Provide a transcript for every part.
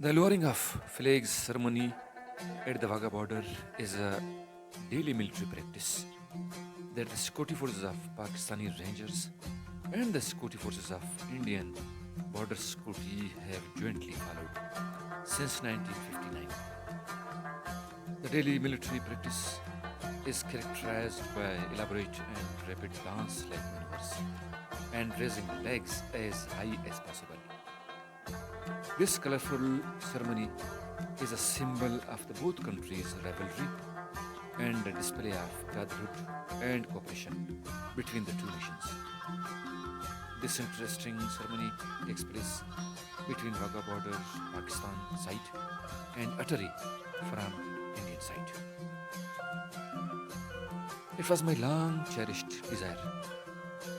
The lowering of flags ceremony at the Wagah border is a daily military practice that the security forces of Pakistani Rangers and the security forces of Indian border security have jointly followed since 1959. The daily military practice is characterized by elaborate and rapid dance-like maneuvers and raising legs as high as possible. This colorful ceremony is a symbol of the both countries' rivalry and a display of brotherhood and cooperation between the two nations. This interesting ceremony takes place between Wagah border, Pakistan side, and Attari from Indian side. It was my long cherished desire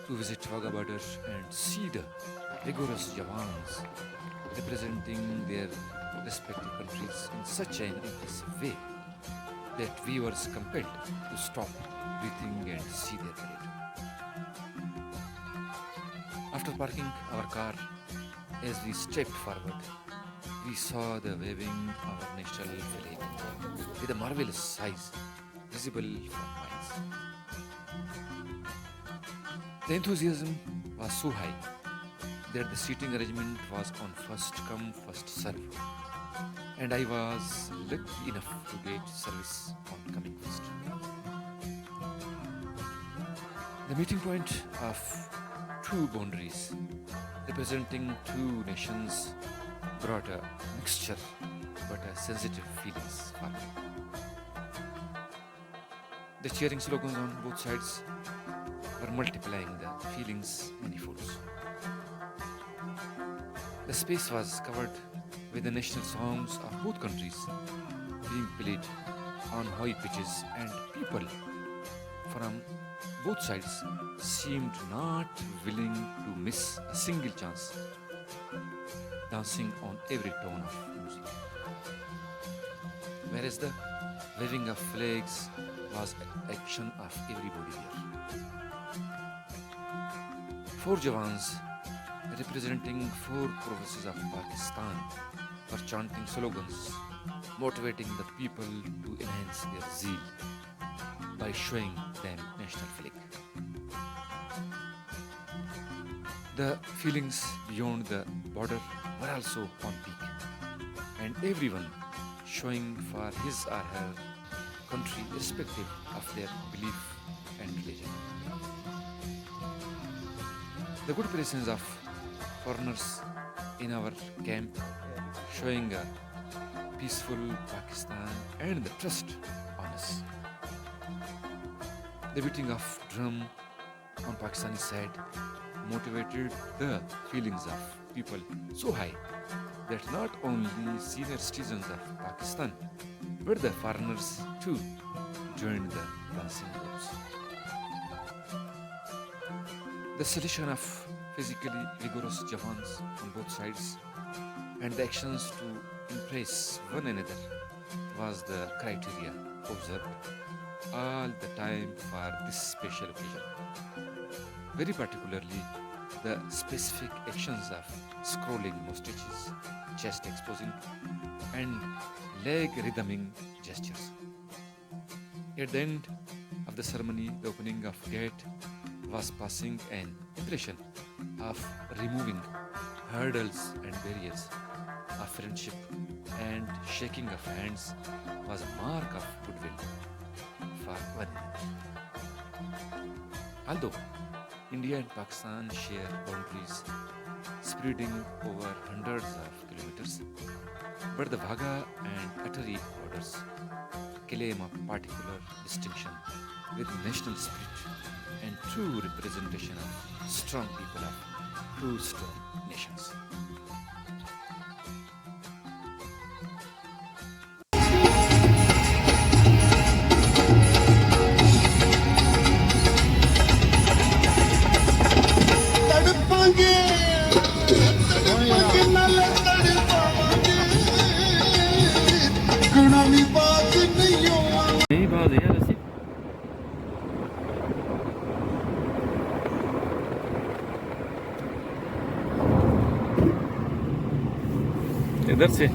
to visit Wagah border and see the vigorous Jawans representing their respective countries in such an impressive way that we were compelled to stop, breathing, and see their parade. After parking our car, as we stepped forward, we saw the waving of our national flag with a marvelous size visible from miles. The enthusiasm was so high that the seating arrangement was on first come, first serve, and I was lucky enough to get service on coming first. The meeting point of two boundaries representing two nations brought a mixture but a sensitive feelings for me. The cheering slogans on both sides were multiplying the feelings manifold. The space was covered with the national songs of both countries being played on high pitches, and people from both sides seemed not willing to miss a single chance, dancing on every tone of music. Whereas the waving of flags was action of everybody there. Four Jawans representing four provinces of Pakistan were chanting slogans, motivating the people to enhance their zeal by showing them national flag. The feelings beyond the border were also on peak, and everyone showing for his or her country irrespective of their belief and religion. The good presence of foreigners in our camp showing a peaceful Pakistan and the trust on us. The beating of drum on Pakistani side motivated the feelings of people so high that not only senior citizens of Pakistan but the foreigners too joined the dancing groups. The selection of physically vigorous Jawans on both sides and the actions to impress one another was the criteria observed all the time for this special occasion. Very particularly, the specific actions of scrolling mustaches, chest exposing, and leg rhythming gestures. At the end of the ceremony, the opening of gate was passing an impression of removing hurdles and barriers of friendship, and shaking of hands was a mark of goodwill for one another. Although India and Pakistan share boundaries spreading over hundreds of kilometers, but the Wagah and Attari borders claim a particular distinction with national spirit and true representation of strong people of two strong nations. तड़पांगे तड़पांगे नाले तड़पांगे घणानी बात नहीं होवा नहीं बात है यार इधर से